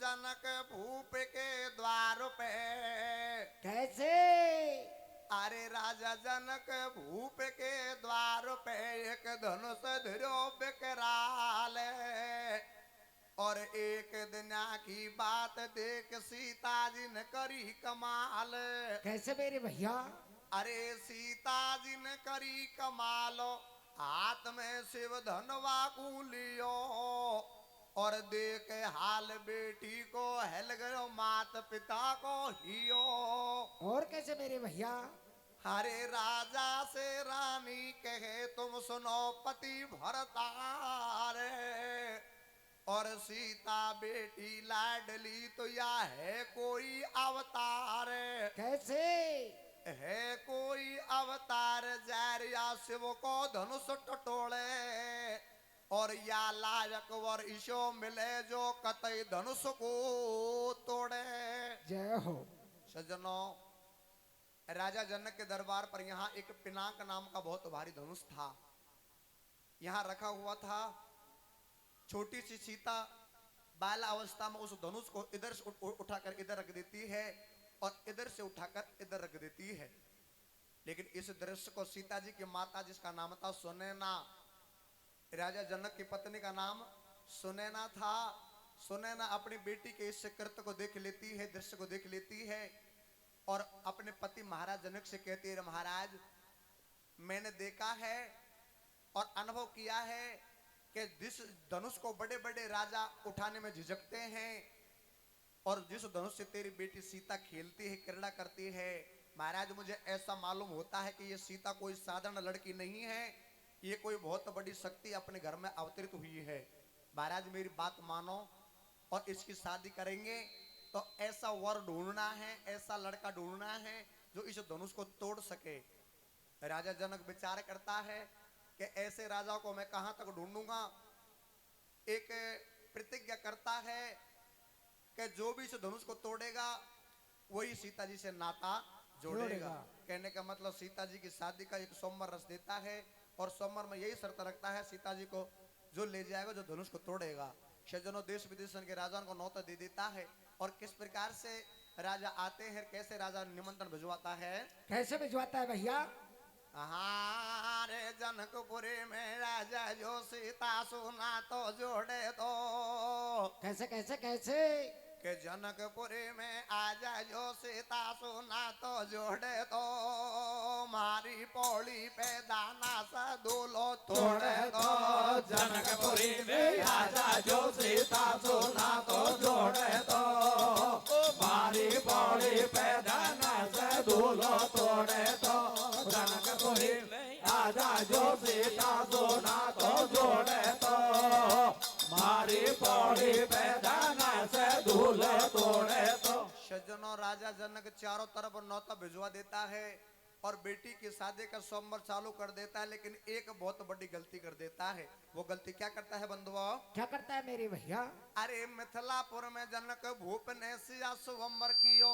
जनक भूप के द्वार पे। कैसे? अरे राजा जनक भूप के द्वार पे एक धनुष धरो विकराल। और एक दिन की बात देख सीता जी ने करी कमाल। कैसे मेरे भैया? अरे सीता जी ने करी कमाल, हाथ में शिव धनवा लियो। और देख हाल बेटी को हेल गयो मात पिता को हियो। और कैसे मेरे भैया? हरे राजा से रानी कहे तुम सुनो पति भरतार। और सीता बेटी लाडली तो या है कोई अवतार। कैसे? है कोई अवतार जैर या शिव को धनुष टटोले। और या लायक वर ईशो मिले जो कतई धनुष को तोड़े। जय हो। सज्जनों, राजा जनक के दरबार पर यहाँ एक पिनाक नाम का बहुत भारी धनुष था, यहाँ रखा हुआ था। छोटी सी सीता बाल अवस्था में उस धनुष को इधर से उठाकर इधर रख देती है और इधर से उठाकर इधर रख देती है। लेकिन इस दृश्य को सीता जी की माता, जिसका नाम था सुनैना, राजा जनक की पत्नी का नाम सुनैना था, सुनैना अपनी बेटी के इस कृत्य को देख लेती है, दृश्य को देख लेती है और अपने पति महाराज जनक से कहती है, महाराज मैंने देखा है और अनुभव किया है कि जिस धनुष को बड़े बड़े राजा उठाने में झिझकते हैं और जिस धनुष से तेरी बेटी सीता खेलती है, क्रीड़ा करती है, महाराज मुझे ऐसा मालूम होता है कि ये सीता कोई साधारण लड़की नहीं है, ये कोई बहुत बड़ी शक्ति अपने घर में अवतरित हुई है। महाराज मेरी बात मानो और इसकी शादी करेंगे तो ऐसा वर ढूंढना है, ऐसा लड़का ढूंढना है जो इस धनुष को तोड़ सके। राजा जनक विचार करता है कि ऐसे राजा को मैं कहां तक ढूंढूंगा। एक प्रतिज्ञा करता है कि जो भी इस धनुष को तोड़ेगा वही सीता जी से नाता जोड़ेगा। कहने का मतलब सीता जी की शादी का एक सोमवार रस देता है और सोमवार में यही शर्त रखता है सीता जी को जो ले जाएगा, जो धनुष को तोड़ेगा। सज्जनों, देश विदेश के राजाओं को न्योता दे देता है और किस प्रकार से राजा आते हैं, कैसे राजा निमंत्रण भिजवाता है। कैसे भिजवाता है भैया? रे जनकपुरी में राजा जो सीता सुना तो जोड़े दो। कैसे कैसे कैसे? के जनकपुरी में आजा जो सीता सुना तो जोड़े दो। मारी पौड़ी पे दाना सा दूलो तोड़े दो। जनकपुरी में आजा जो सीता सुना तो जोड़े दो। मारी पौड़ी पे दाना सा दूलो तोड़े दो। जनकपुरी में आजा जो सीता सुना तो जोड़े दो। मारी पौड़ी पे दाना से धूल तोड़े तो। सज्जनों, राजा जनक चारों तरफ न्योता भिजवा देता है और बेटी की शादी का सोमवार चालू कर देता है, लेकिन एक बहुत बड़ी गलती कर देता है। वो गलती क्या करता है बंधुओं? क्या करता है मेरे भैया? अरे मिथिलापुर में जनक भूप ने सिया सोमवार कियो।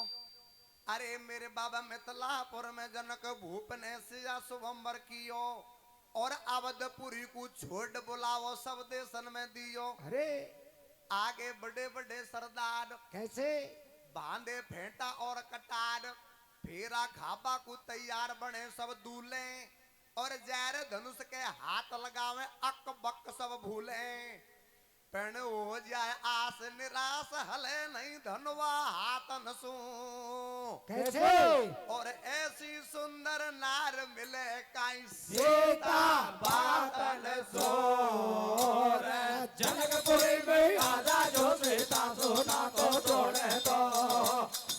अरे मेरे बाबा, मिथिलापुर में जनक भूप ने सिया सोमवार कियो और अवधपुरी को छोड़ बुलावो सब देशन में दियो। अरे आगे बड़े बड़े सरदार कैसे? बांधे फेंटा और कटार, फेरा खापा को तैयार बने सब दूल्हे और जैर धनुष के हाथ लगावे अक बक सब भूले। पण हो जाए आस निराश हले नहीं धनवा हाथ नसू। कैसे? और ऐसी सुंदर नार मिले काई सीता बातन सोर। जनकपुरी में आजा जो सीता सुना तो जोड़े तो।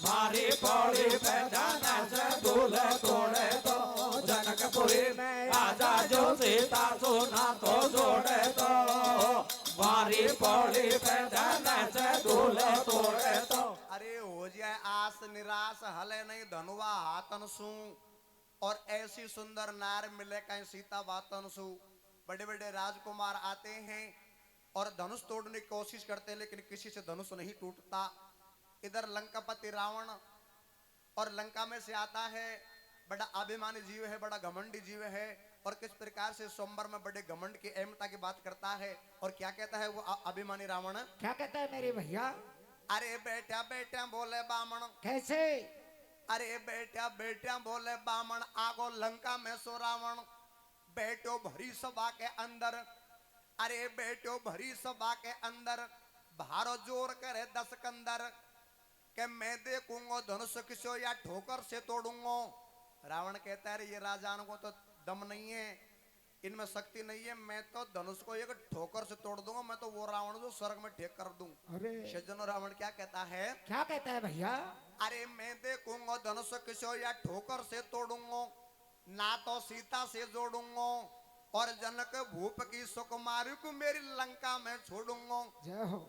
मारी पौड़ी पे दाना से दूल्हे तोड़े तो। जनकपुरी में आजा जो सीता सुना तो जोड़े तो। मारी पौड़ी पे दाना से दूल्हे तोड़े तो। अरे हो जाए आस निराश हले नहीं धनुआ हाथन सू। और ऐसी सुंदर नार मिले कहीं सीता बातन सू। बड़े बड़े राजकुमार आते हैं और धनुष तोड़ने की कोशिश करते हैं, लेकिन किसी से धनुष नहीं टूटता। इधर लंकापति रावण और लंका में से आता है, बड़ा अभिमानी जीव है, बड़ा घमंडी जीव है और किस प्रकार से सोमवार में बड़े घमंड की अहमता की बात करता है। और क्या कहता है वो अभिमानी रावण? क्या कहता है मेरे भैया? अरे बेटा बेटा बोले बामण, कैसे अरे बेटा बेटा बोले बामण, आगो लंका में सो रावण, बेटो भरी सभा के अंदर, अरे बेटो भरी सभा के अंदर, भारो जोर करे 10 कंदर, के मैं देखूंगा धनुष किसो या ठोकर से तोड़ूंगा। रावण कहता है ये राजान को तो दम नहीं है, इनमें शक्ति नहीं है, मैं तो धनुष को एक ठोकर से तोड़ दूंगा, मैं तो वो रावण जो स्वर्ग में ठेक कर दूं। अरे सज्जनों रावण क्या कहता है? क्या कहता है भैया? अरे मैं देखूंगा धनुष किसो या ठोकर से तोड़ूंगा, ना तो सीता से जोड़ूंगा, और जनक भूप की सुकुमारी को मेरी लंका में छोड़ूंगा। जय हो।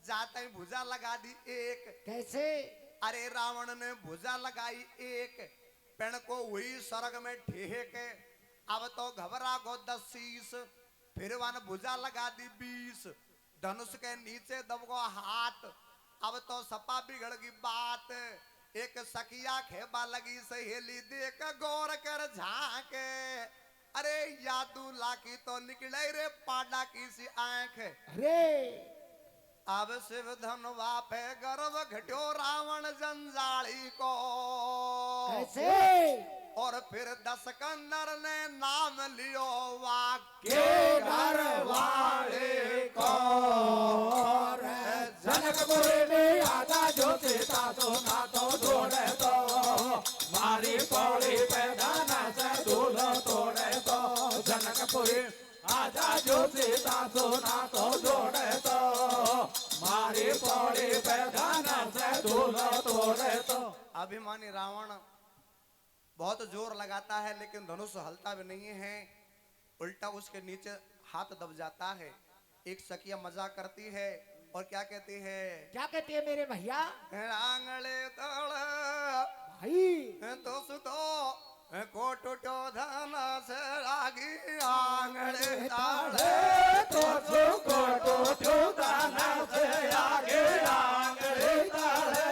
जाते ही भुजा लगा दी एक, कैसे? अरे रावण ने भुजा लगाई एक, पेड़ को हुई स्वर्ग में ठेक, अब तो घबरा गो 10 शीश, फिर वन भुजा लगा दी 20, धनुष के नीचे दबगो हाथ, अब तो सपा बिगड़ गई बात, एक सखिया खेबा लगी सहेली देख गौर कर झांके, अरे यादू लाकी तो निकले रे पाडा की सी आंख। अरे अब शिव धनवा पे गर्व घटो रावण जंजाली को, कैसे? और फिर 10 कंदर ने नाम लियो वाक्य के घर वाले को जनकपुरी में आजा जो सीता सोना तो जोड़े तो, मारी पौड़ी पे दाना से दूध तोड़े तो, जनकपुरी आजा जो सीता सोना तो जोड़े तो, मारी पौड़ी पे दाना से दूध तोड़े तो। अभिमानी रावण बहुत जोर लगाता है लेकिन धनुष हलता भी नहीं है, उल्टा उसके नीचे हाथ दब जाता है। एक सखिया मजाक करती है और क्या कहती है? क्या कहती है मेरे भैया? आंगले तड़ भाई तो सुतो कोटो धन से रागी, आंगले ताड़े तो सुको तो दाना से आगे आंगले ताड़े,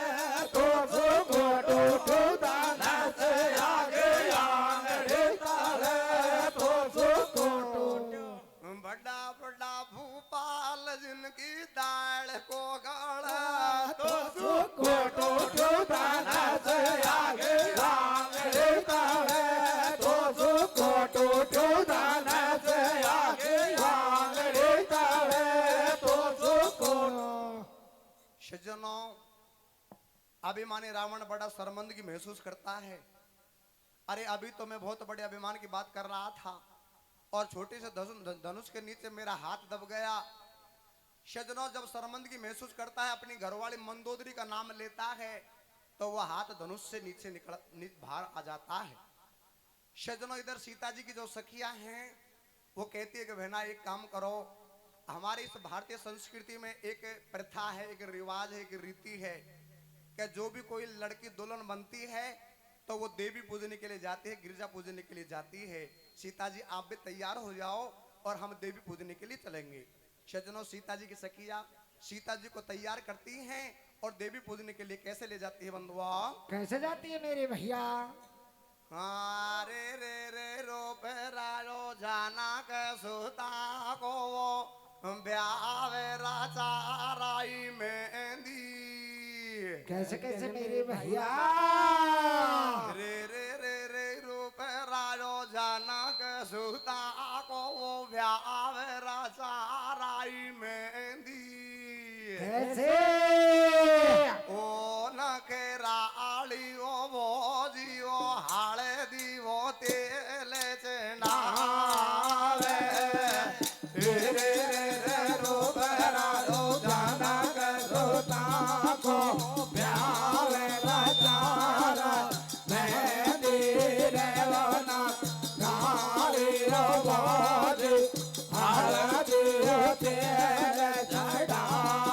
तो सुको तो दाना से आगे आंगले ताड़े, तो सुको बड़ा बड़ा भूपाल जिनकी दाल को गाड़ा, तो सुको तो दाना से आगे आंगले ताड़े, तो सुको तो दाना से आगे आंगले ताड़े, तो सुको। सज्जनों अभिमानी रावण बड़ा शर्मिंदगी महसूस करता है। अरे अभी तो मैं बहुत बड़े अभिमान की बात कर रहा था और छोटे से धनुष के नीचे मेरा हाथ दब गया। सज्जनों जब शर्मिंदगी महसूस करता है, अपनी घरवाली मंदोदरी का नाम लेता है, तो वह हाथ धनुष से नीचे बाहर आ जाता है। सज्जनों इधर सीता जी की जो सखियां हैं वो कहती है कि बहना एक काम करो, हमारे इस भारतीय संस्कृति में एक प्रथा है, एक रिवाज है, एक रीति है कि जो भी कोई लड़की दुल्हन बनती है तो वो देवी पूजने के लिए जाती है, गिरजा पूजने के लिए जाती है। सीता जी आप भी तैयार हो जाओ और हम देवी पूजने के लिए चलेंगे। सज्जनों सीता जी की सखिया सीता जी को तैयार करती हैं और देवी पूजने के लिए कैसे ले जाती है बंधुआ? कैसे जाती है मेरे भैया? हाँ रे रे रे रो पे राजो जाना के सुता को ब्यावे राजा राई मेहंदी। कैसे कैसे मेरे भैया? रे रे रे रे रो पे राजो जाना के सुता को ब्यावे राजा राई मेहंदी। कैसे? ओ नखेरा आली ओ भोजी ओ हाले दी वो तेल चनावे। रे रे रे रो बरा रो जाना के सोता को ब्यावे राजा मेहंदी रे वना गाड़ी रो बाजी हल्दी तेल चढ़ावे।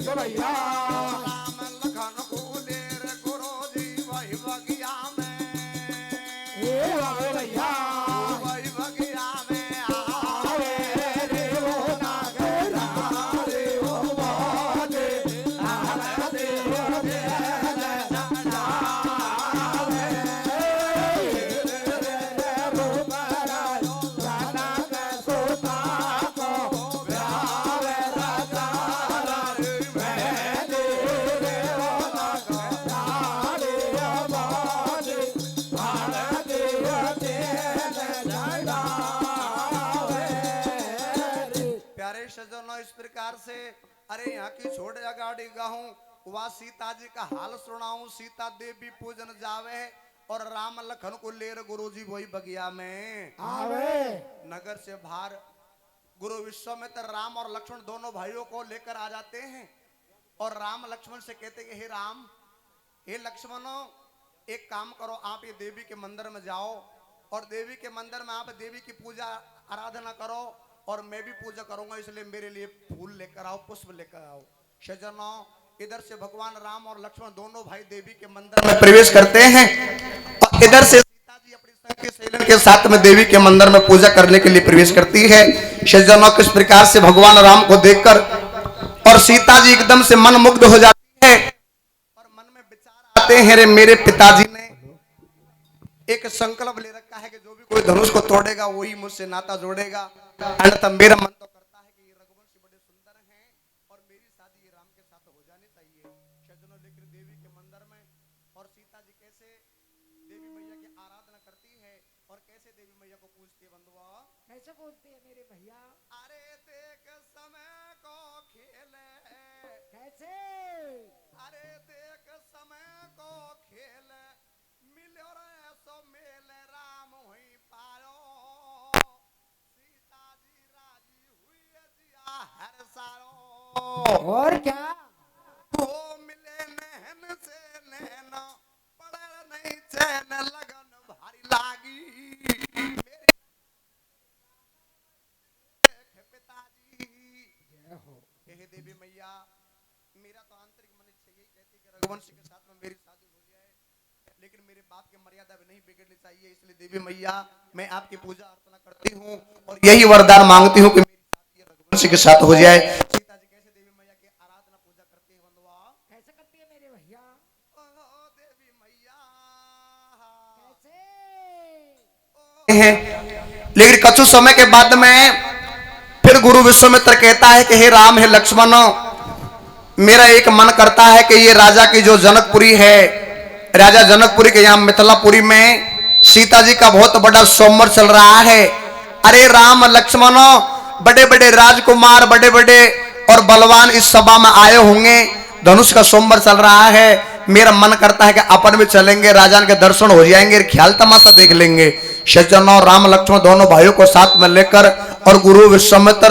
भैया राम लखन को लेर गुरु जी वही बगिया में आवे भैया वही बगिया में आवे रे वो नागरा रे वो बाजे आवे रे वो देला आवे रे रूपरा राना के सोता को आवे राजा मैं दे रे वो नागरा रे वो बाजे आवे रे देला प्यारे सज्जनों, इस प्रकार से अरे यहाँ की छोड़ गाड़ी गाऊं वह सीता जी का हाल सुनाऊं। सीता देवी पूजन जावे और राम लखन को लेर गुरु जी वही बगिया में आवे नगर से बाहर गुरु विश्वामित्र राम और लक्ष्मण दोनों भाइयों को लेकर आ जाते हैं और राम लक्ष्मण से कहते हैं हे राम हे लक्ष्मणों, एक काम करो, आप ये देवी के मंदिर में जाओ और देवी के मंदिर में आप देवी की पूजा आराधना करो और मैं भी पूजा करूंगा, इसलिए मेरे लिए फूल लेकर आओ, पुष्प लेकर आओ। सज्जनों, इधर से भगवान राम और लक्ष्मण दोनों भाई देवी के मंदिर में प्रवेश करते हैं और इधर से सीता जी अपनी संगी सहेलन के साथ में देवी के मंदिर में पूजा करने के लिए प्रवेश करती है। सज्जनों, किस प्रकार से भगवान राम को देखकर और सीता जी एकदम से मन मुग्ध हो जाती है और मन में विचार आते हैं, रे मेरे पिताजी ने एक संकल्प ले रखा है कि जो भी कोई धनुष को तोड़ेगा वही मुझसे नाता जोड़ेगा। अन्यथा मेरा मन तो करता है कि ये रघुवंशी बड़े सुंदर हैं और मेरी शादी ये राम के साथ हो जानी चाहिए। सज्जनों, लेकिन देवी के मंदिर में और सीता जी कैसे देवी मैया की आराधना करती है और कैसे देवी मैया को पूजती है बंधुआ। कैसे बोलते हैं मेरे भैया? अरे देख समय को खेले कैसे? अरे देख समय को खेल मिलो रे सो मेल राम हुई पायो सीता जी राजी हुई जिया हर सारो और क्या? वो मिले नहन से नैन पड़े नहीं चैन लगन भारी लागी मेरे पिताजी। हे देवी मैया, मेरा तो आंतरिक मन इच्छा यही कहती कि रघुवंश के साथ में मेरी शादी हो जाए, लेकिन मेरे बाप की मर्यादा भी नहीं बिगड़नी चाहिए। इसलिए देवी मैया, मैं आपकी पूजा अर्चना करती हूँ और यही वरदान मांगती हूँ कि मेरी शादी रघुवंश के साथ हो जाए। सीता जी कैसे देवी मैया की आराधना पूजा करती है बंधुआ। कैसे करती है मेरे भैया? ओ देवी मैया कैसे? हैं, लेकिन कुछ समय के बाद में फिर गुरु विश्वामित्र कहता है कि हे राम हे लक्ष्मण, मेरा एक मन करता है कि ये राजा की जो जनकपुरी है, राजा जनकपुरी के यहाँ मिथिलापुरी में सीता जी का बहुत बड़ा स्वयंवर चल रहा है। अरे राम लक्ष्मण, बड़े बड़े राजकुमार बड़े बड़े और बलवान इस सभा में आए होंगे, धनुष का स्वयंवर चल रहा है। मेरा मन करता है कि अपन भी चलेंगे, राजा के दर्शन हो जाएंगे, ख्याल तमाशा देख लेंगे। सज्जनों, राम लक्ष्मण दोनों भाइयों को साथ में लेकर और गुरु विश्वामित्र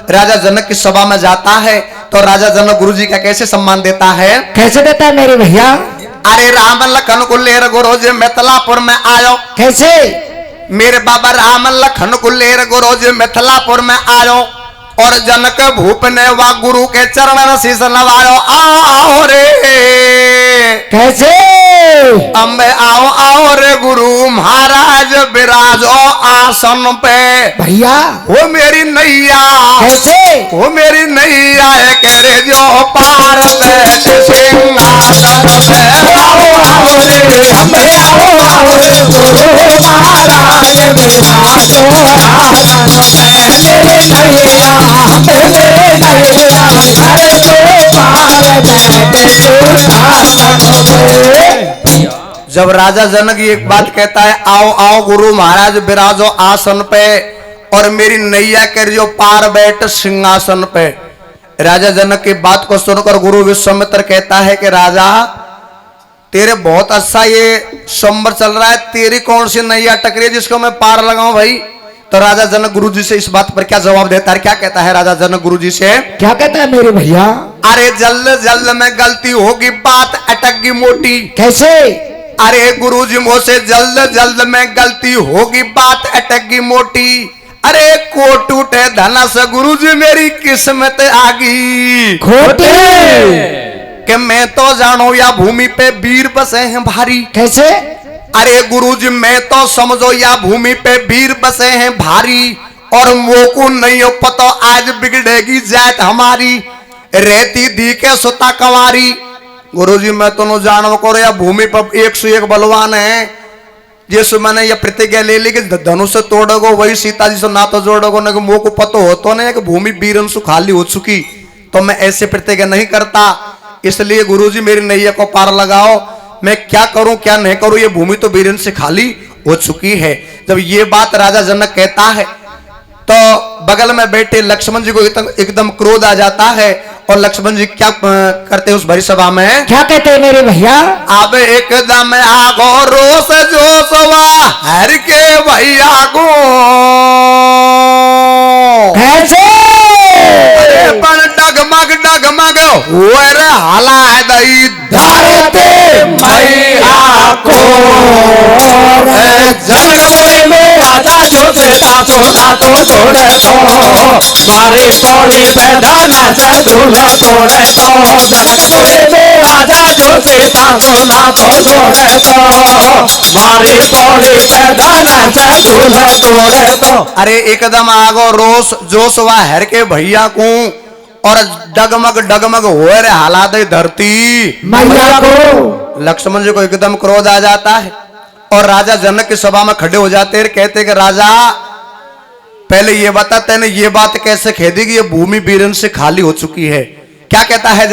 राजा जनक की सभा में जाता है तो राजा जनक गुरु जी का कैसे सम्मान देता है? कैसे देता है मेरे भैया? अरे राम लखन को लेर गुरु जी मिथिलापुर में आयो। कैसे? मेरे बाबा राम लखन को लेर गुरु जी मिथिलापुर में आयो और जनक भूप ने वा गुरु के चरण शीश नवायो। आओ रे कैसे? अम्बे आओ आओ रे गुरु महाराज विराजो आसन पे। भैया वो मेरी नैया कैसे? वो मेरी नैया है कह रे जो पार बैठे सिंहासन पे। आओ आओ रे अम्बे आओ आओ रे गुरु महाराज विराजो आसन पे। मेरे नैया मेरे नैया अरे तो पार बैठे सिंहासन पे। जब राजा जनक ये एक बात कहता है, आओ आओ गुरु महाराज विराजो आसन पे और मेरी नैया कर जो पार बैठ सिंहासन पे। राजा जनक की बात को सुनकर गुरु विश्वामित्र कहता है कि राजा तेरे बहुत अच्छा ये स्वयंवर चल रहा है, तेरी कौन सी नैया टकरी है जिसको मैं पार लगाऊं भाई? तो राजा जनक गुरु जी से इस बात पर क्या जवाब देता है? क्या कहता है राजा जनक गुरु जी से? क्या कहता है मेरे भैया? अरे जल्द जल्द में गलती होगी बात अटक गई मोटी। कैसे? अरे गुरुजी मुझसे जल्द जल्द में गलती होगी बात अटक गई मोटी। अरे को टूटे धनस गुरुजी मेरी किस्मत आगी खोटे कि मैं तो जानो या भूमि पे वीर बसे हैं भारी। कैसे? अरे गुरुजी मैं तो समझो या भूमि पे वीर बसे हैं भारी और मोको नहीं हो पता आज बिगड़ेगी जात हमारी रहती दी के सुता कवारी। गुरुजी मैं तो जानव करो या भूमि पर 101 बलवान है जिस मैंने ये प्रतिज्ञा ले ली कि धनुष से तोड़ोगो वही सीता जी से ना तो जोड़ोगो ना मोह को पतो हो तो नहीं कि भूमि बीरन से खाली हो चुकी तो मैं ऐसे प्रतिज्ञा नहीं करता। इसलिए गुरुजी मेरी नैया को पार लगाओ मैं क्या करूं क्या नहीं करूं ये भूमि तो बीरन से खाली हो चुकी है। जब ये बात राजा जनक कहता है तो बगल में बैठे लक्ष्मण जी को एकदम क्रोध आ जाता है और लक्ष्मण जी क्या करते हैं उस भरी सभा में? क्या कहते हैं मेरे भैया? अब एकदम आगो रोस जोशवा हर के भैया को कैसे? अरे पण डगमग रे हाला दई धरते मैया को जनकपुरी में राजा जो देता सोना तो तोड़े तो मारी पौड़ी पे धना से दूल्हा तोड़े तो जनकपुरी में राजा जो देता सोना तो तोड़े तो मारी पौड़ी पे धना से दूल्हा तोड़े तो। अरे एकदम आगो रोस जोशवा हर के भैया को और डगमग हो रे हाला दई धरती मैया को। लक्ष्मण जी को एकदम क्रोध आ जाता है और राजा जनक की सभा में खड़े हो जाते हैं कहते कि राजा पहले ये बता तेने ये बात कैसे कह दी कि ये भूमि बीरन से खाली हो चुकी है? क्या कहता है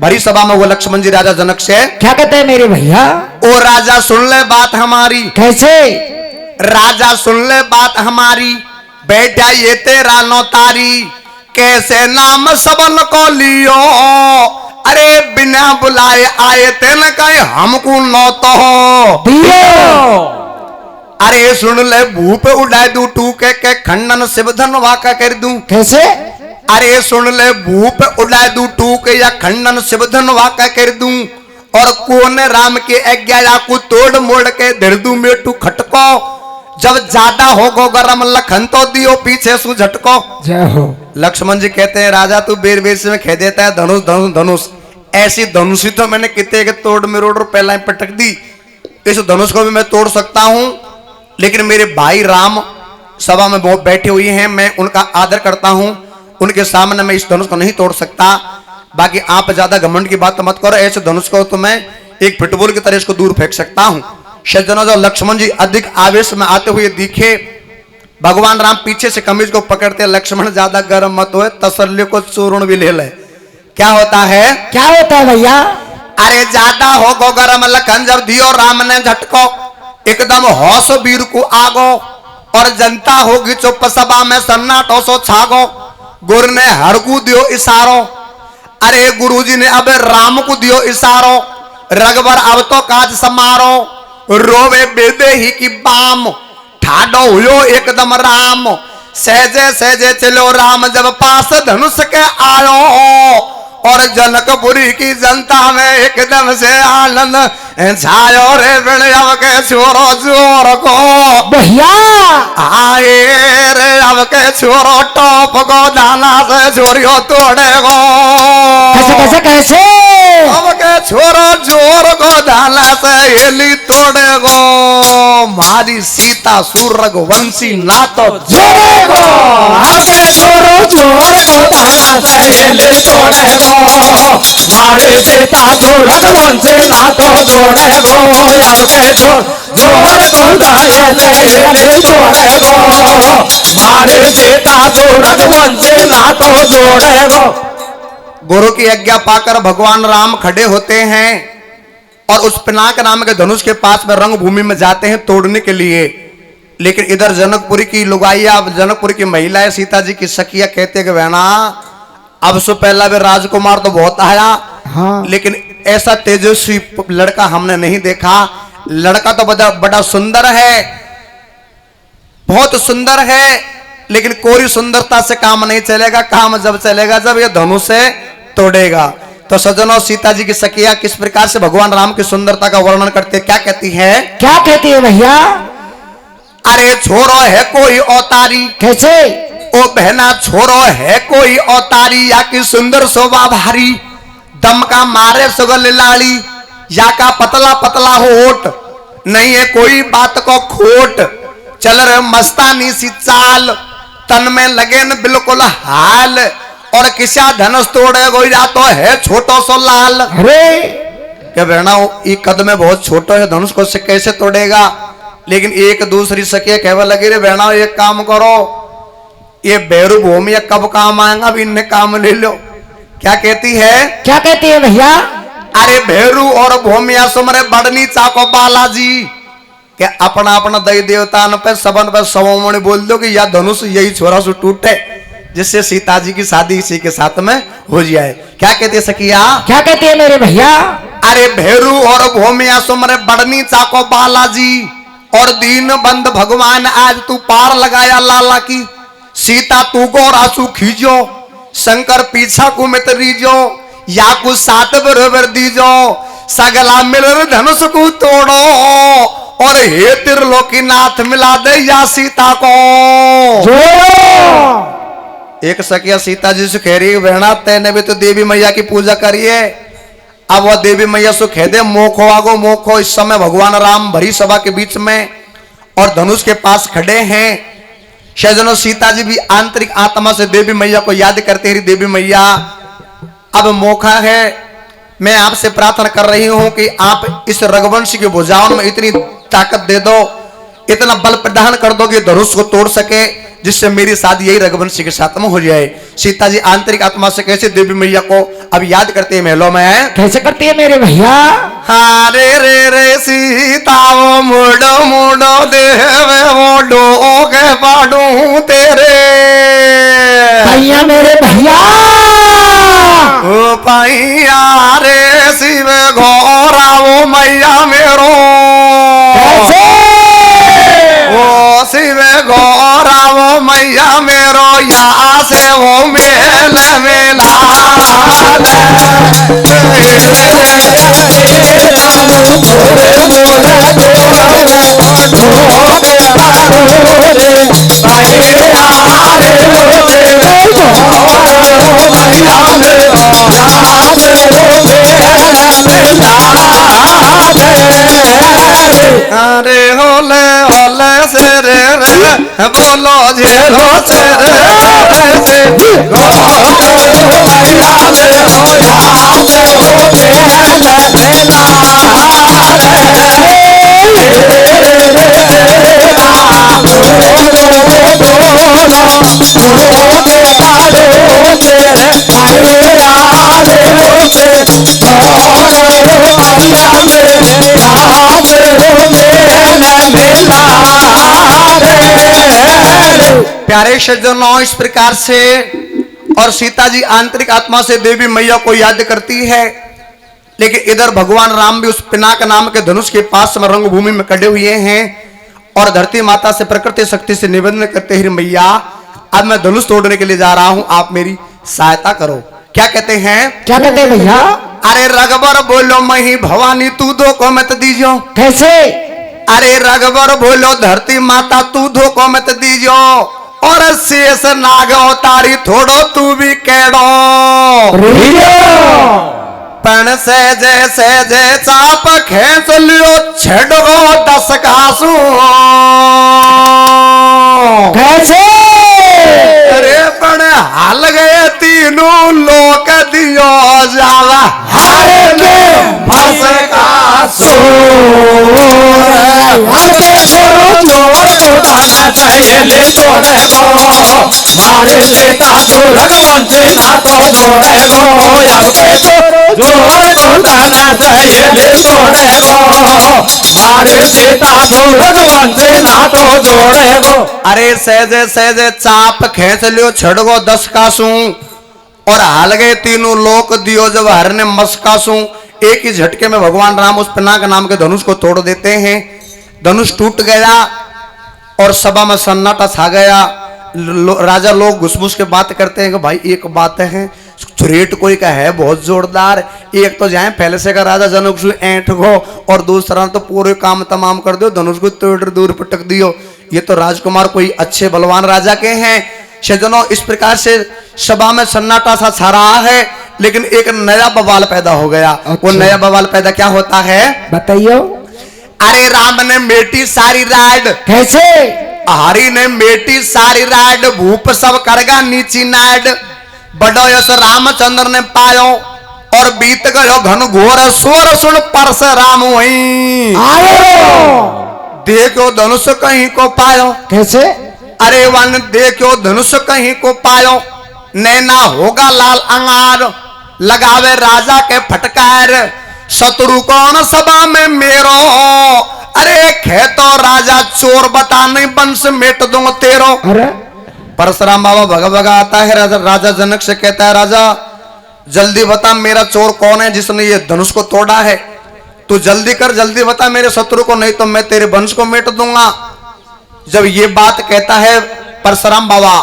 भरी सभा में वो लक्ष्मण जी राजा जनक से? क्या कहते हैं मेरे भैया? ओ राजा सुन ले बात हमारी। कैसे? राजा सुन ले बात हमारी बेटा ये तेरा नौतारी कैसे नाम सबन को लियो अरे बिना बुलाए आए तेन कहे हमको नौ तो दियो। अरे सुन ले भूप उड़ा दू टू के खंडन शिवधन वाका कर दूं। कैसे? अरे सुन ले भूप उड़ा दू टू के या खंडन शिवधन वाका कर दूं और कोने राम के आज्ञा को तोड़ मोड़ के धर दूं मेटू खटको जब ज्यादा होगो गरम लखन तो दियो पीछे सु झटको। जय हो। लक्ष्मण जी कहते हैं राजा तू बेर बेर से में कह देता है धनुष धनुष धनुष ऐसी धनुषी तो मैंने कितने के तोड़ में रोड पहला ही पटक दी इस धनुष को भी मैं तोड़ सकता हूं लेकिन मेरे भाई राम सभा में बहुत बैठे हुए हैं मैं उनका आदर करता हूं उनके सामने मैं इस धनुष को नहीं तोड़ सकता। बाकी आप ज्यादा घमंड की बात मत करो ऐसे धनुष को तो मैं एक फुटबॉल की तरह इसको दूर फेंक सकता हूं। सज्जनों जो लक्ष्मण जी अधिक आवेश में आते हुए दिखे भगवान राम पीछे से कमीज को पकड़ते लक्ष्मण ज्यादा गर्म मत हुए तसल्ली को चूर्ण भी ले ले। क्या होता है? क्या होता है भैया? अरे ज्यादा हो गो गरम लखन जब दियो राम ने झटको एकदम होश वीर को आगो और जनता होगी चुप सभा में सन्नाटो सो छागो गुरु ने हर को दियो इशारो अरे गुरुजी ने अब राम को दियो इशारो रगबर अब तो काज समारो रोवे बेदे ही की बाम ठाडो हुयो एकदम राम सहजे सहजे चलो राम जब पास धनुष के आयो और जनकपुरी की जनता में एकदम से आनंद छायो रे अब के छोरो जोर को भैया आए रे अब के छोरो टॉप को दाना से छोरियो तोड़े गो कैसे कैसे कैसे? अब के छोरो जोर को दाना से हेली तोड़े गो मारी सीता सूरग वंशी ना तो जोड़े गो हमके छोरो जोर को दाना से हेली तोड़े गो मारे सीता सूरग वंशी ना तो जोड़े गो हमके छोर जोर को दाना से हेली तोड़े गो मारे सीता सूरग वंशी ना तो जोड़े गो। गुरु की आज्ञा पाकर भगवान राम खड़े होते हैं और उस पिनाक नाम के धनुष के पास में रंग भूमि में जाते हैं तोड़ने के लिए। लेकिन इधर जनकपुरी की लुगाइया जनकपुरी की महिलाएं सीता जी की सखिया कहते कि बहना अब से पहला भी राजकुमार तो बहुत आया हाँ। लेकिन ऐसा तेजस्वी लड़का हमने नहीं देखा। लड़का तो बड़ा सुंदर है बहुत सुंदर है लेकिन कोई सुंदरता से काम नहीं चलेगा। काम जब चलेगा जब ये धनुष से तोड़ेगा। तो सज्जनों सीता जी की सखिया किस प्रकार से भगवान राम की सुंदरता का वर्णन करते क्या कहती है? क्या कहती है भैया? अरे छोरो है कोई अवतारी, कैसे? ओ बहना छोरो है कोई अवतारी, या की सुंदर शोभा भारी, दम का मारे सुगल लाड़ी, या का पतला पतला होठ, नहीं है कोई बात को खोट, चल रहे मस्तानी सी चाल, तन में लगे न बिल्कुल हाल, और किसा धनुष तोड़े कोई जातो है छोटो सो लाल। अरे क्या बहना ये कद में बहुत छोटो है, धनुष को से कैसे तोड़ेगा? लेकिन एक दूसरी सखिया कहवा लगी, रे बहना एक काम करो, ये भैरू भूमिया कब काम आएगा, अभी इन्हें काम ले लो। क्या कहती है? क्या कहती है भैया? अरे भैरू और भूमिया सुमरे बड़नी चाको बालाजी, क्या अपना अपना दई देवता पे सबन पे सवमणि बोल दो कि या धनुष यही छोरा से टूटे, जिससे सीता जी की शादी इसी के साथ में हो जाए। क्या कहती है सखिया? क्या कहती है मेरे भैया? अरे भैरू और भूमिया सुमरे बड़नी चाको बालाजी, और दीन बंद भगवान आज तू पार लगाया लाला की, सीता तू को रासू खींचो, शंकर पीछा को मित रीजो, या कुछ सात बरोबर दीजो, सगला मिल धनुष को तोड़ो, और हे त्रिलोकीनाथ मिला दे या सीता को। एक सखिया सीता जी से कह रही है, बहना तेने भी तो देवी मैया की पूजा करिए। अब वह देवी मैया से कह दे मोखो आगो मोखो। इस समय भगवान राम भरी सभा के बीच में और धनुष के पास खड़े हैं। शजनो सीता जी भी आंतरिक आत्मा से देवी मैया को याद करते हैं, देवी मैया अब मौका है, मैं आपसे प्रार्थना कर रही हूं कि आप इस रघुवंश की भुजाओं में इतनी ताकत दे दो, इतना बल प्रदान कर दो कि धनुष को तोड़ सके, जिससे मेरी शादी यही रघुवंशी के साथ में हो जाए। सीता जी आंतरिक आत्मा से कैसे देवी मैया को अब याद करते हैं महलों में? कैसे करती है मेरे भैया? हाँ रे रे रे सीता वो मुड़ो मुड़ो देवे वो डो के पाडू तेरे भैया मेरे भैया। ओ पैया रे शिव घोरा वो मैया मेरो, कैसे? ओ शिव घोरा वो मैया मेरो, या से वो मेल मेला अरे होले होले से रे रे बोलो झेलो से रे से प्यारे सज्जनों, इस प्रकार से और सीता जी आंतरिक आत्मा से देवी मैया को याद करती है, लेकिन इधर भगवान राम भी उस पिनाक नाम के धनुष के पास में रंगभूमि में खड़े हुए हैं और धरती माता से प्रकृति शक्ति से निवेदन करते हैं, मैया अब मैं धनुष तोड़ने के लिए जा रहा हूं, आप मेरी सहायता करो। क्या कहते हैं? क्या कहते हैं भैया? अरे रघबर बोलो मही भवानी तू दो को मत दीजो। कैसे? अरे रघबर बोलो धरती माता तू दो को मत दीजो, और शेष नाग अवतारी थोड़ो तू भी केड़ो, पण से चाप खेच लियो छेड़ो 10 कासू। कैसे? अरे पण हाल गए तीनों लोक दियो जाला, हारे के फंस कासू। चाहिए ले तोड़े को, मारे सीता तो रघुवंशी ना तो जोड़े को, आपके तो जोड़ को दाना चाहिए ले तोड़े को, मारे सीता तो रघुवंशी ना तो जोड़े को। अरे सहजे सहजे चाप खेच लियो छड़गो 10 कासू, और हाल गए तीनों लोक दियो जब हर ने मस्कासू। एक ही झटके में भगवान राम उस पिनाक नाम के धनुष को तोड़ देते हैं। धनुष टूट गया और सभा में सन्नाटा छा गया। राजा लोग घुसमुस के बात करते हैं कि भाई एक बात है, थ्रेट कोई का है बहुत जोरदार, एक तो जाए पहले से का राजा जनक ऐंठ गो, और दूसरा तो पूरे काम तमाम कर दो, धनुष को तोड़ दूर पटक दियो। ये तो राजकुमार कोई अच्छे बलवान राजा के हैं। सज्जनों, इस प्रकार से सभा में सन्नाटा सा छा रहा है, लेकिन एक नया बवाल पैदा हो गया। वो नया बवाल पैदा क्या होता है, बताइयो। अरे राम ने मेटी सारी राड, कैसे? हरि ने मेटी सारी राड, भूप सब करगा नीची नाड, बड़ो यश रामचंद्र ने पायो, और बीत गयो घन घोर स्वर सुन परशुराम वहीं आओ। देखो धनुष कहीं को पायो। कैसे? अरे वन देखो धनुष कहीं को पायो, नैना होगा लाल अंगार, लगावे राजा के फटकार, शत्रु कौन सभा में मेरो, अरे खेतो राजा चोर बता नहीं वंश मेट दूंगा तेरो। अरे परशुराम बाबा भगा भगा आता है, राजा जनक से कहता है, राजा जल्दी बता मेरा चोर कौन है जिसने ये धनुष को तोड़ा है, तू जल्दी कर, जल्दी बता मेरे शत्रु को, नहीं तो मैं तेरे वंश को मेट दूंगा। जब ये बात कहता है परशुराम बाबा,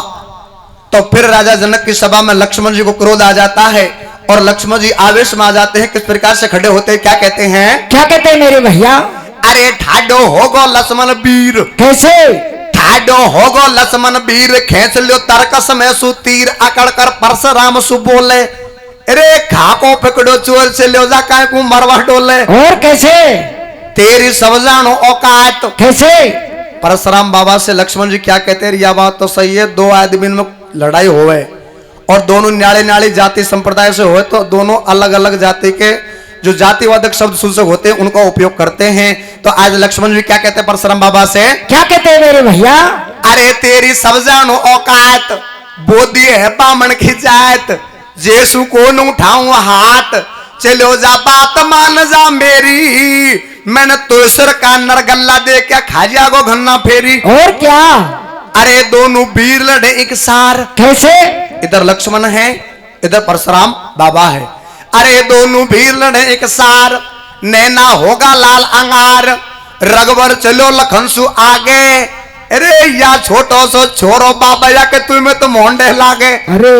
तो फिर राजा जनक की सभा में लक्ष्मण जी को क्रोध आ जाता है, और लक्ष्मण जी आवेश में आ जाते हैं। किस प्रकार से खड़े होते हैं, क्या कहते हैं, क्या कहते हैं मेरे भैया? अरे ठाडो होगो लक्ष्मण वीर, कैसे? ठाडो होगो लक्ष्मण वीर, खेच लियो तरकस में सुतीर, अकड़ कर परशुराम सु बोले, अरे खाको पकड़ो चोर से ले जा काय को मरवा डोले। और कैसे? तेरी सब जानो औकात। कैसे? परशुराम बाबा से लक्ष्मण जी क्या कहते हैं, यह बात तो सही है, दो आदमी में लड़ाई होवे और दोनों न्याले न्याली जाति संप्रदाय से होए, तो दोनों अलग अलग जाति के जो जातिवादक शब्द सूचक होते हैं उनका उपयोग करते हैं। तो आज लक्ष्मण जी क्या कहते हैं परशुराम बाबा से, क्या कहते हैं मेरे भैया? अरे तेरी सब जानो औकात, बोधी है बामण की जात, जेसु को न उठाऊं हाथ, चलो जा बात मान जा मेरी, मैंने तो सिर का नरगल्ला दे क्या खा जागो घन्ना फेरी। और क्या? अरे दोनों वीर लड़े एक सार। कैसे? इधर लक्ष्मण है, इधर परशुराम बाबा है। अरे दोनों वीर लड़े एक सार, नैना होगा लाल अंगार, रघुवर चलो लखनसु आगे, अरे या छोटो सो छोरो बाबा या के तुम्हें तो मोंडे लागे। अरे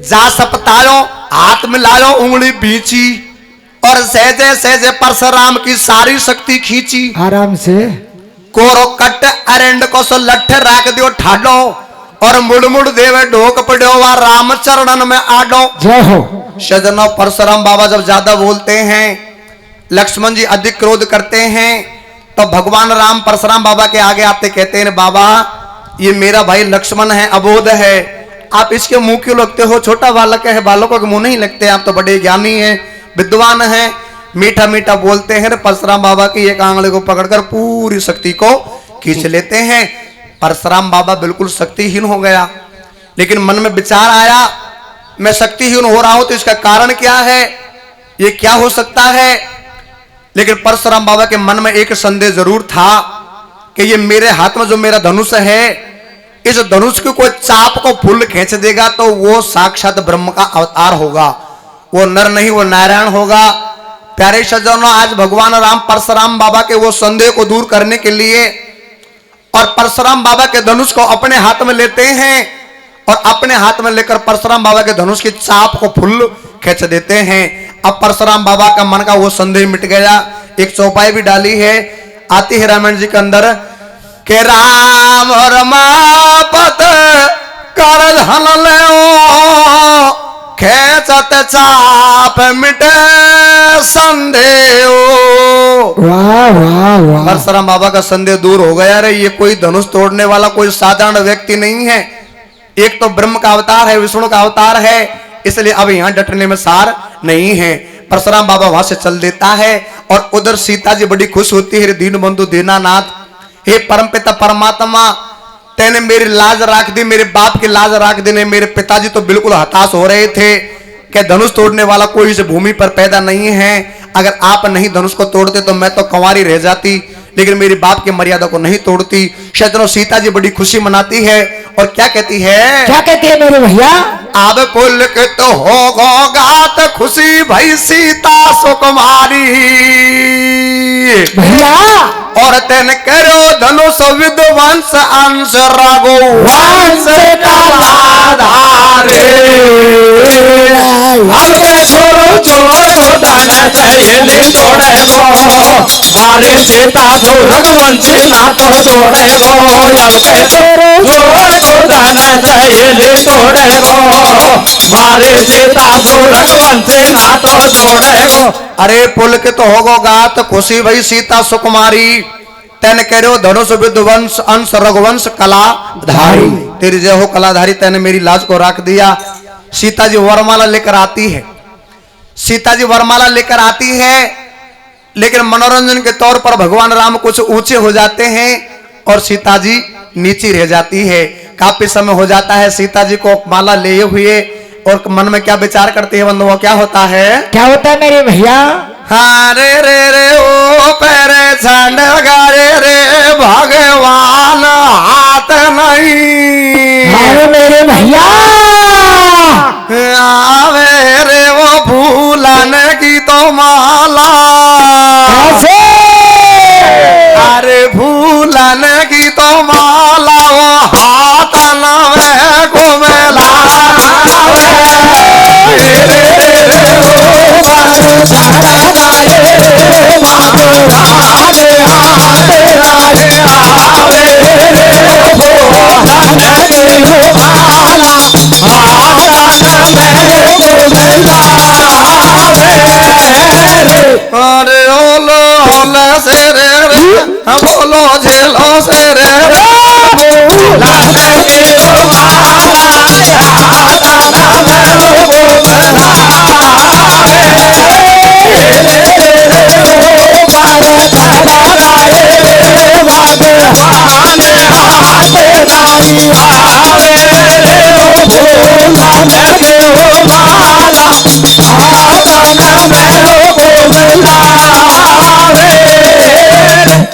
जा सपतायो हाथ मिलायो उंगली बीची, और सहजे सहजे परशुराम की सारी शक्ति खींची, आराम से कोरो कट अरेंड को सो लठ राख दियो ठाडो, और मुड़ मुड़ देवे ढोक पड़ो वा राम चरणन में आडो। जय हो। सजनो, परशुराम बाबा जब ज्यादा बोलते हैं, लक्ष्मण जी अधिक क्रोध करते हैं, तो भगवान राम परशुराम बाबा के आगे आते कहते हैं, बाबा ये मेरा भाई लक्ष्मण है, अबोध है, आप इसके मुंह क्यों लगते हो, छोटा बालक है, बालकों के मुंह नहीं लगते, आप तो बड़े ज्ञानी हैं, विद्वान हैं, मीठा मीठा बोलते हैं। परशुराम बाबा की एक आंगली को पकड़कर पूरी शक्ति को खींच लेते हैं। परशुराम बाबा बिल्कुल शक्तिहीन हो गया, लेकिन मन में विचार आया, मैं शक्तिहीन हो रहा हूं तो इसका कारण क्या है, ये क्या हो सकता है। लेकिन परशुराम बाबा के मन में एक संदेह जरूर था कि ये मेरे हाथ में जो मेरा धनुष है, इस धनुष के कोई चाप को फुल खींच देगा तो वो साक्षात ब्रह्म का अवतार होगा, वो नर नहीं वो नारायण होगा। प्यारे सज्जनों, आज भगवान राम परशुराम बाबा के वो संदेह को दूर करने के लिए और परशुराम बाबा के धनुष को अपने हाथ में लेते हैं, और अपने हाथ में लेकर परशुराम बाबा के धनुष की चाप को फुल खींच देते हैं। अब परशुराम बाबा का मन का वो संदेह मिट गया। एक चौपाई भी डाली है, आती है रामायण जी के अंदर के राम रमापत कर धन ले खेचत चाप मिटे संदेह। वाह वाह वाह। परशुराम बाबा का संदेह दूर हो गया। अरे ये कोई धनुष तोड़ने वाला कोई साधारण व्यक्ति नहीं है, एक तो ब्रह्म का अवतार है, विष्णु का अवतार है, इसलिए अब यहाँ डटने में सार नहीं है। परशुराम बाबा वहां से चल देता है, और उधर सीता जी बड़ी खुश होती है, दीन बंधु दीनानाथ, हे परमपिता परमात्मा, तेने मेरी लाज राख दी, मेरे बाप की लाज राख दी। मेरे पिताजी तो बिल्कुल हताश हो रहे थे कि धनुष तोड़ने वाला कोई इस भूमि पर पैदा नहीं है, अगर आप नहीं धनुष को तोड़ते तो मैं तो कंवारी रह जाती, लेकिन मेरी बाप की मर्यादा को नहीं तोड़ती। शत्रुघ्न सीता जी बड़ी खुशी मनाती है, और क्या कहती है, क्या कहती है मेरे भैया? अब कुल के तो हो गात खुशी भई सीता सुकुमारी, भैया और तेन करो धनुष विध्वंस अंश रघु वंश का आधारे। हमके छोड़ो छोड़ो धन सहेली तोड़े गो मारी सीता तो रघुवंशी नातो तोड़े गो अब के दुर्योधन सहेली तोड़े गो मारी सीता तो रघुवंशी नातो तोड़े गो। अरे पुलकित तो होगो गात खुशी भई सीता सुकुमारी तैन करो धनुष विध्वंस अंश रघुवंश कला धारी। तेरी जय हो कलाधारी, तैने मेरी लाज को रख दिया। सीता जी वरमाला लेकर आती है, सीता जी वरमाला लेकर आती है, लेकिन मनोरंजन के तौर पर भगवान राम कुछ ऊंचे हो जाते हैं और सीता जी नीचे रह जाती है। काफी समय हो जाता है सीता जी को माला लिए हुए और मन में क्या विचार करते हैं बंधुओं, क्या होता है? क्या होता है मेरे भैया? हाँ रे रे रे ओ पैरे छंड गारे रे भगवान हाथ नहीं अरे मेरे भैया आवे रे वो फूलन की तो माला कैसे? अरे फूलन की तो माला वो हाथ में घुमेला अरे ओलो ओला से रे बोलो झेलो से रे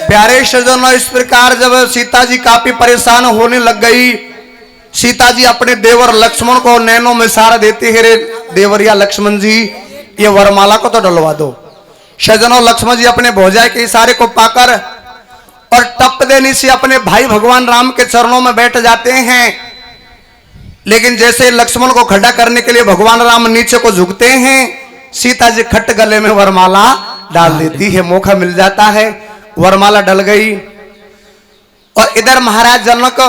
प्यारे सज्जनों, इस प्रकार जब सीता जी काफी परेशान होने लग गई, सीता जी अपने देवर लक्ष्मण को नैनों में सारा देते हैं, रे देवरिया लक्ष्मण जी ये वरमाला को तो डलवा दो। सज्जनों, लक्ष्मण जी अपने भौजाई के इशारे को पाकर और टप देने से अपने भाई भगवान राम के चरणों में बैठ जाते हैं। लेकिन जैसे लक्ष्मण को खड़ा करने के लिए भगवान राम नीचे को झुकते हैं, सीता जी खट गले में वरमाला डाल देती है। मौका मिल जाता है, वरमाला डल गई। और इधर महाराज जनक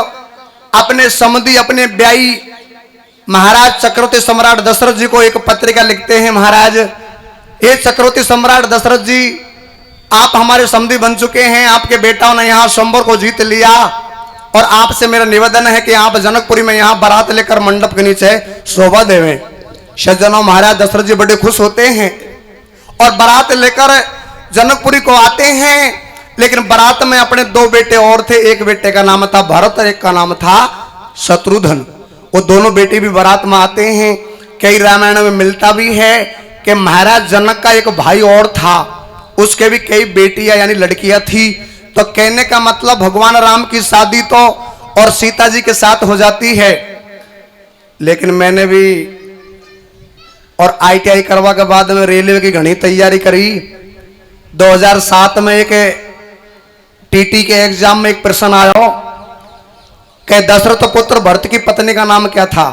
अपने समधी अपने ब्याई महाराज चक्रवर्ती सम्राट दशरथ जी को एक पत्रिका लिखते हैं। महाराज, ये चक्रवर्ती सम्राट दशरथ जी, आप हमारे समधी बन चुके हैं, आपके बेटाओं ने यहाँ स्वयंवर को जीत लिया और आपसे मेरा निवेदन है कि आप जनकपुरी में यहाँ बारात लेकर मंडप के नीचे शोभा देवें। सज्जनों, महाराज दशरथ जी बड़े खुश होते हैं और बारात लेकर जनकपुरी को आते हैं। लेकिन बारात में अपने दो बेटे और थे, एक बेटे का नाम था भरत और एक का नाम था शत्रुघ्न। वो दोनों बेटे भी बारात में आते हैं। कई रामायण में मिलता भी है कि महाराज जनक का एक भाई और था, उसके भी कई बेटियां यानी लड़कियां थी। तो कहने का मतलब भगवान राम की शादी तो और सीता जी के साथ हो जाती है। लेकिन मैंने भी और ITI करवा के बाद में रेलवे की घनी तैयारी करी। 2007 में एक TT के एग्जाम में एक प्रश्न आया कि दशरथ पुत्र भरत की पत्नी का नाम क्या था।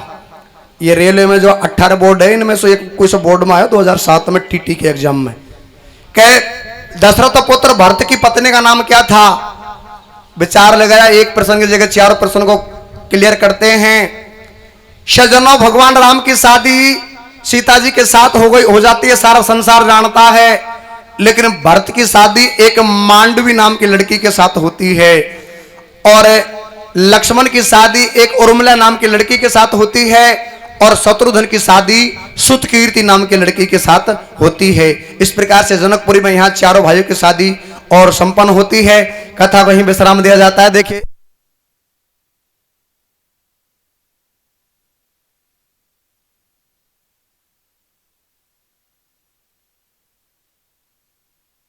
ये रेलवे में जो 18 बोर्ड है, इनमें से एक कोई सा बोर्ड में आया 2007 में TT के एग्जाम में कि दशरथ पुत्र भरत की पत्नी का नाम क्या था। विचार लगाया, एक प्रश्न की जगह 4 प्रश्न को क्लियर करते हैं। सज्जनों, भगवान राम की शादी सीता जी के साथ हो जाती है, सारा संसार जानता है। लेकिन भरत की शादी एक मांडवी नाम की लड़की के साथ होती है और लक्ष्मण की शादी एक उर्मिला नाम की लड़की के साथ होती है और शत्रुघ्न की शादी सुतकीर्ति नाम की लड़की के साथ होती है। इस प्रकार से जनकपुरी में यहाँ चारों भाइयों की शादी और संपन्न होती है। कथा वहीं विश्राम दिया जाता है। देखिए।